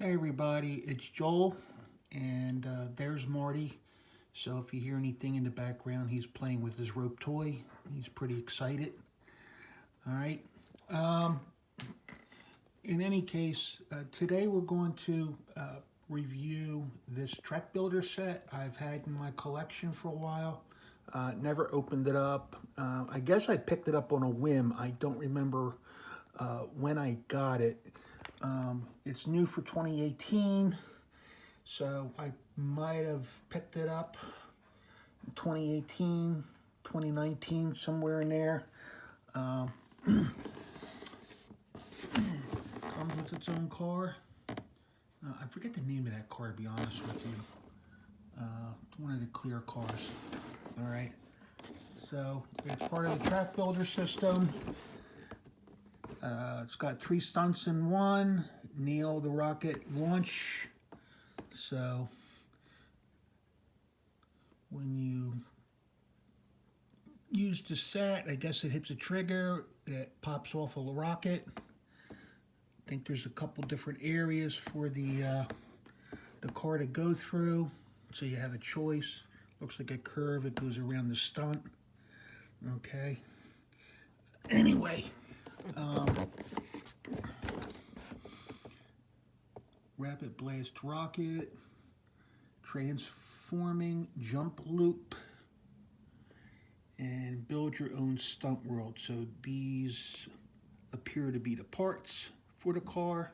Hey everybody, it's Joel, and there's Marty. So if you hear anything in the background, he's playing with his rope toy. He's pretty excited. All right. Um, in any case, today we're going to review this Trek Builder set I've had in my collection for a while. Never opened it up. I guess I picked it up on a whim. I don't remember when I got it. It's new for 2018, so I might have picked it up in 2018, 2019, somewhere in there. Comes with its own car. I forget the name of that car, to be honest with you. One of the clear cars. All right. So it's part of the Track Builder system. It's got 3 stunts in one. Neil the rocket launch. So when you use the set, I guess it hits a trigger that pops off a rocket. I think there's a couple different areas for the car to go through, so you have a choice. Looks like a curve, it goes around the stunt. Okay. Anyway, rapid blast rocket, transforming jump loop, and build your own stunt world. So these appear to be the parts for the car.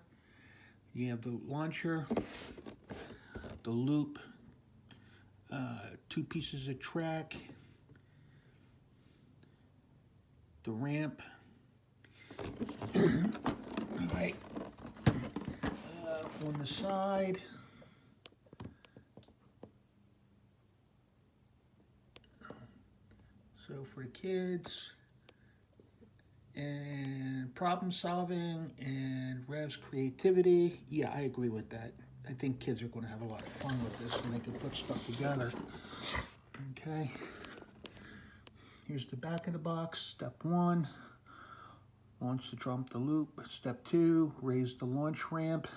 You have the launcher, the loop, 2 pieces of track, the ramp. All right. On the side, so for the kids, and problem solving and Rev's creativity. Yeah, I agree with that. I think kids are going to have a lot of fun with this when they can put stuff together. Okay. Here's the back of the box. Step 1, launch the jump the loop. Step 2, raise the launch ramp.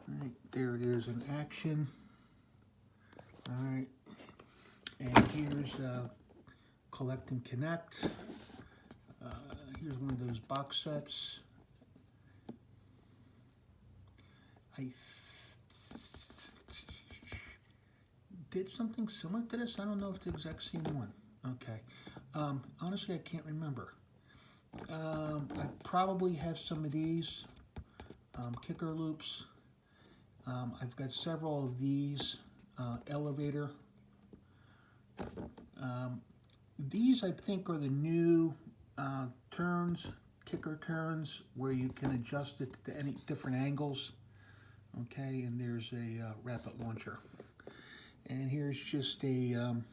All right, there it is in action. All right, and here's collect and connect. Here's one of those box sets. I did something similar to this. I don't know if the exact same one. Okay. Honestly, I can't remember. I probably have some of these kicker loops. I've got several of these elevator. These, I think, are the new turns, kicker turns, where you can adjust it to any different angles. Okay, and there's a rapid launcher. And here's just a an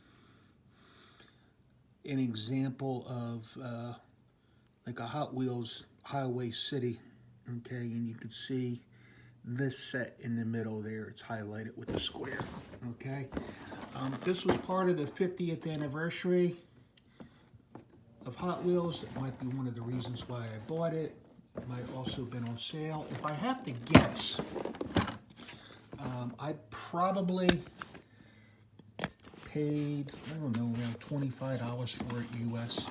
example of like a Hot Wheels Highway City. Okay, and you can see this set in the middle there. It's highlighted with the square. Okay, this was part of the 50th anniversary of Hot Wheels. It might be one of the reasons why I bought it. It might also have been on sale. If I have to guess, I probably paid, I don't know, around $25 for it US.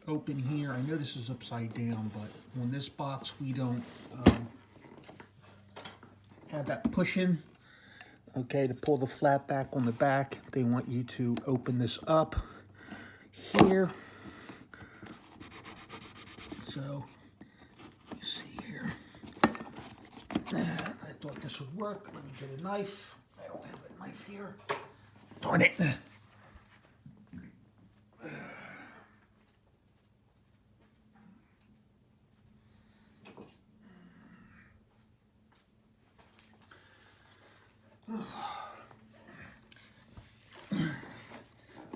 Open here, I know this is upside down, but on this box we don't have that push-in. Okay, to pull the flap back on the back, they want you to open this up here. So, you see here. I thought this would work. Let me get a knife. I don't have a knife here. Darn it.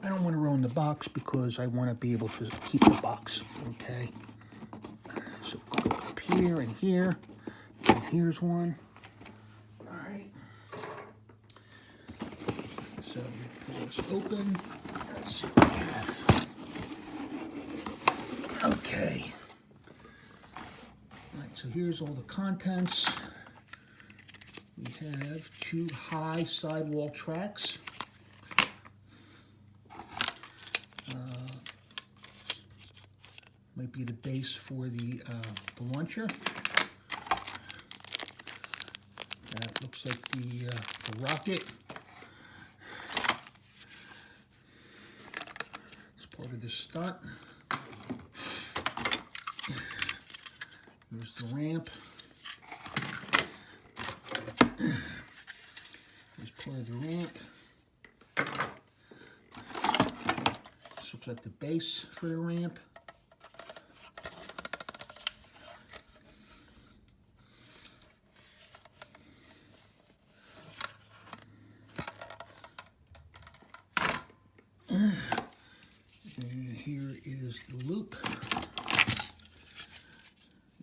I don't want to ruin the box because I want to be able to keep the box, okay? So go up here and here, and here's one. All right. So we pull this open. Let's see what we have. Okay. All right, so here's all the contents. have 2 high sidewall tracks. Might be the base for the launcher. That looks like the rocket. It's part of the stunt. Here's the ramp. Here's part of the ramp. This looks like the base for the ramp. And here is the loop.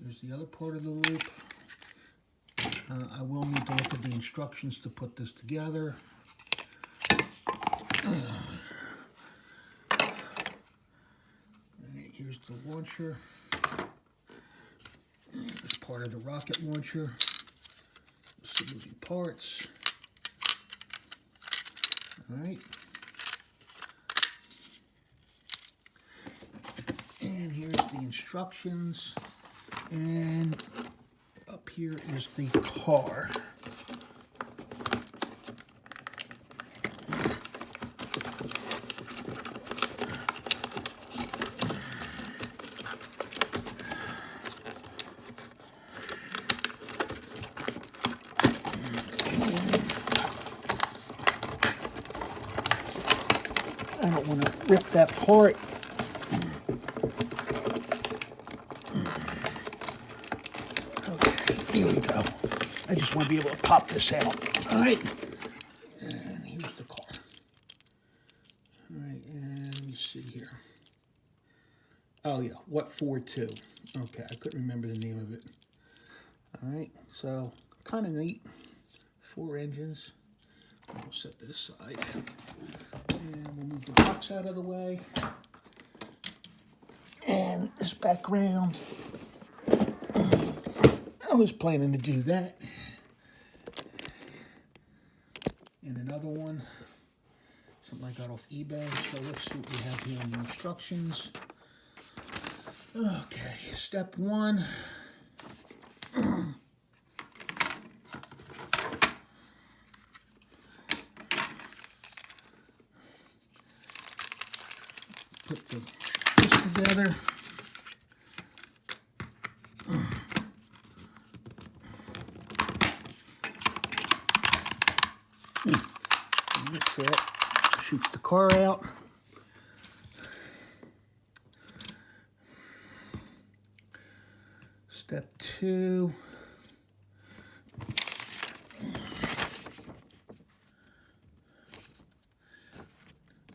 Here's the other part of the loop. I will need to look at the instructions to put this together. Alright, here's the launcher. It's part of the rocket launcher. Some moving parts. Alright. And here's the instructions. And up here is the car. I don't want to rip that part. Here we go. I just want to be able to pop this out. All right. And here's the car. All right, and let me see here. Oh, yeah, what for too? Okay, I couldn't remember the name of it. All right, so kind of neat. 4 engines. We'll set that aside. And we'll move the box out of the way. And this background. I was planning to do that. And another one, something I got off eBay. So let's see what we have here in the instructions. Okay, step 1. Put this together. That's it. Shoots the car out. Step 2.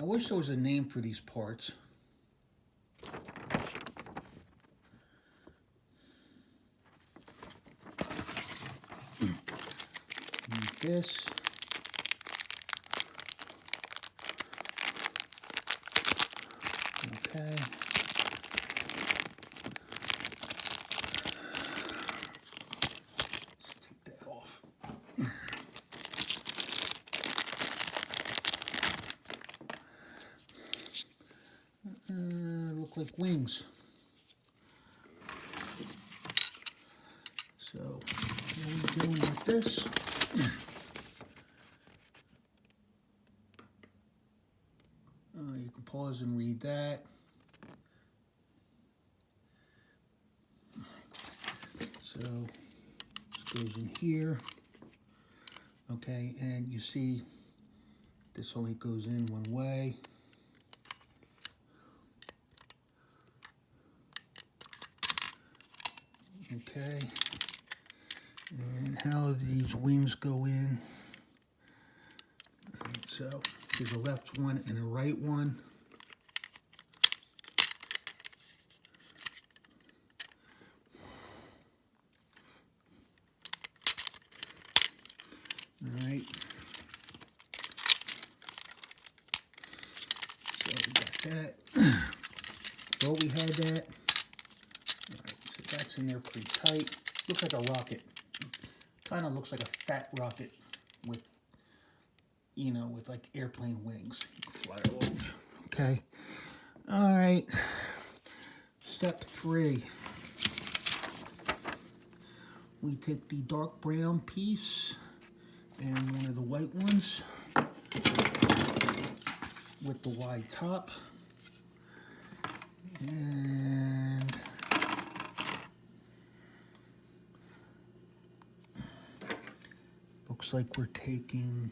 I wish there was a name for these parts. Like this. Okay. Let's take that off. Look like wings. So, what are we doing with this? You can pause and read that. So this goes in here. Okay, and you see this only goes in one way. Okay, and how do these wings go in? All right, so there's a left one and a right one. All right. So we got that. Well, we had that. All right, so that's in there pretty tight. Looks like a rocket. Kind of looks like a fat rocket with, you know, with like airplane wings. Fly along. Okay. All right. Step 3. We take the dark brown piece and one of the white ones with the wide top. And looks like we're taking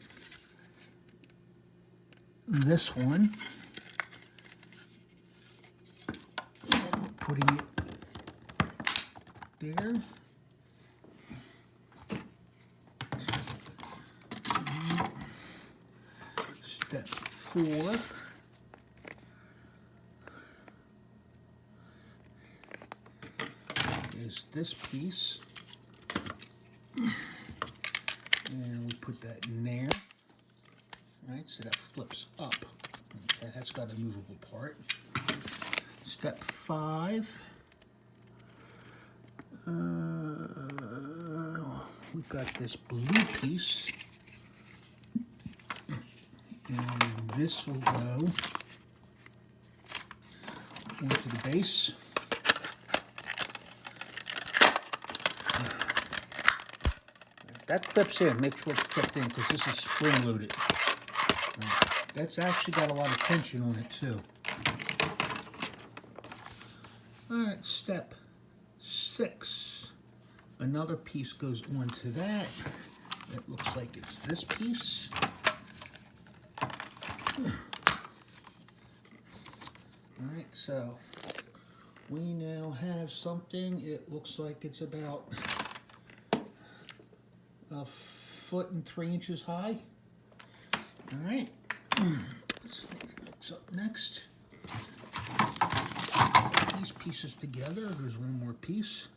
this one, putting it there. Step 4. Is this piece. And we put that in there. Right, so that flips up. Okay, that's got a movable part. Step 5. We've got this blue piece. And this will go into the base. That clips in. Make sure it's clipped in because this is spring loaded. That's actually got a lot of tension on it too. Alright, step 6. Another piece goes onto that. It looks like it's this piece. Alright, so we now have something. It looks like it's about a 1.3 inches high. Alright, let's see what's up next. Put these pieces together. There's one more piece.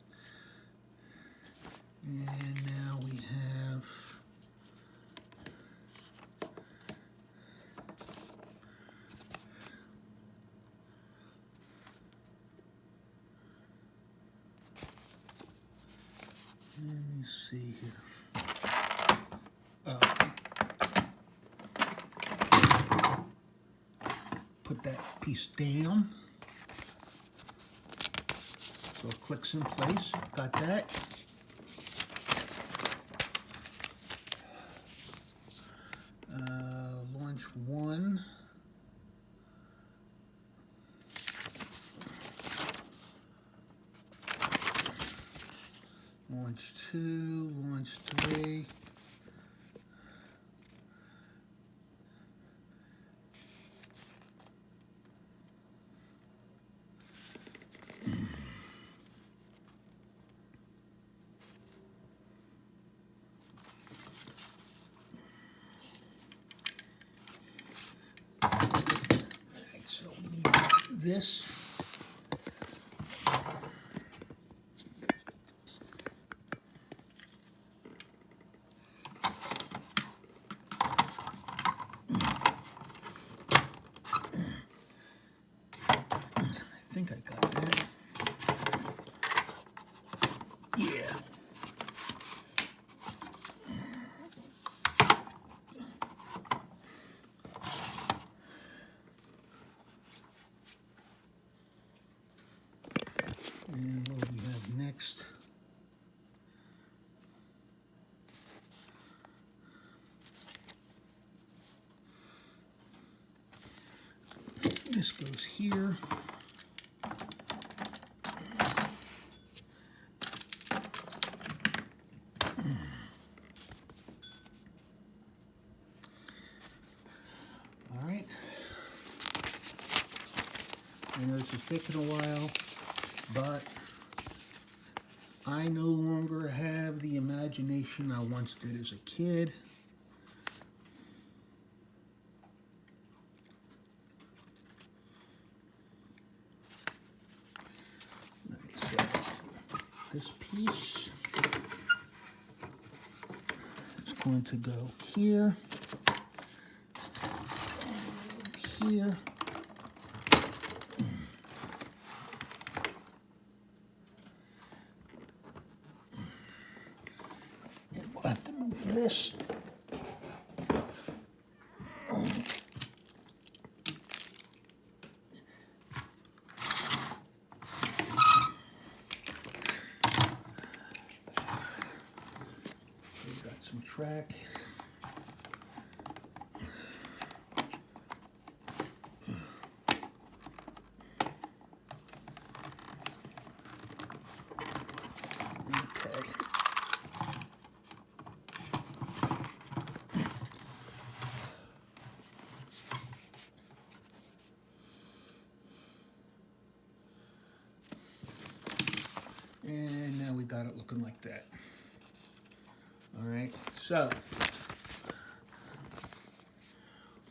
And now we have let me see here. Put that piece down so it clicks in place. Got that. Launch 1. Launch 2, launch 3. Alright, so we need this. I think I got that. Yeah. And what do we have next? This goes here. All right. I know this is taking a while, but I no longer have the imagination I once did as a kid. All right, so this piece is going to go here, here. I have to move this. We've got some track. And now we got it looking like that. All right, so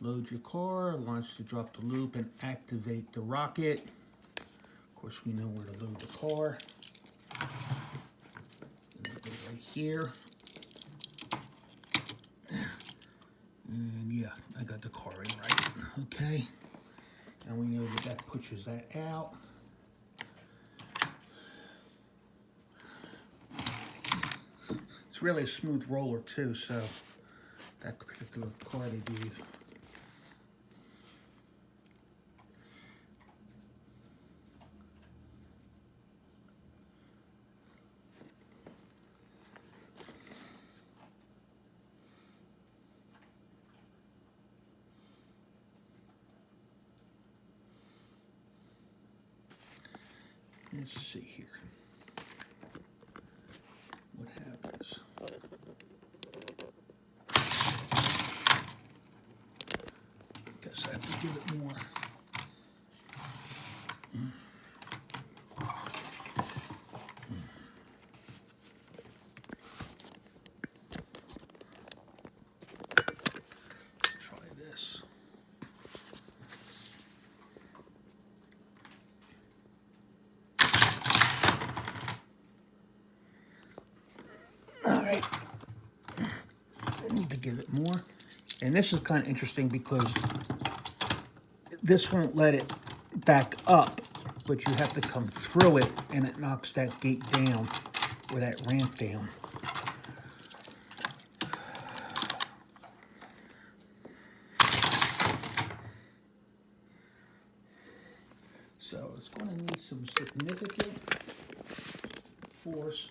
load your car, launch to drop the loop and activate the rocket. Of course, we know where to load the car. And we'll go right here. And yeah, I got the car in right, okay? And we know that that pushes that out. It's really a smooth roller too, so that particular car they gave. Let's see here. What happens? Guess I have to give it more. Try this. All right. I need to give it more. And this is kind of interesting because this won't let it back up, but you have to come through it and it knocks that gate down or that ramp down. So it's going to need some significant force.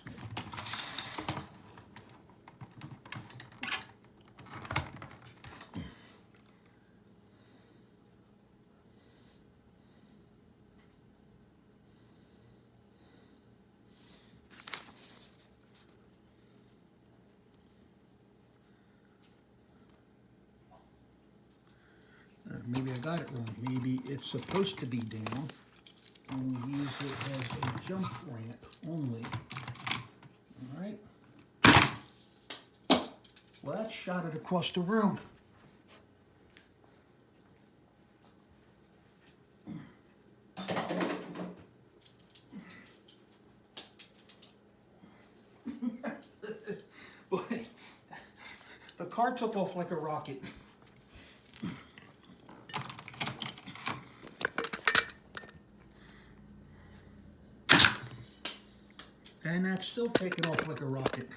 Maybe I got it wrong. Maybe it's supposed to be down, and we use it as a jump ramp only. All right. Well, that shot it across the room. Boy, the car took off like a rocket. And that's still taking off like a rocket.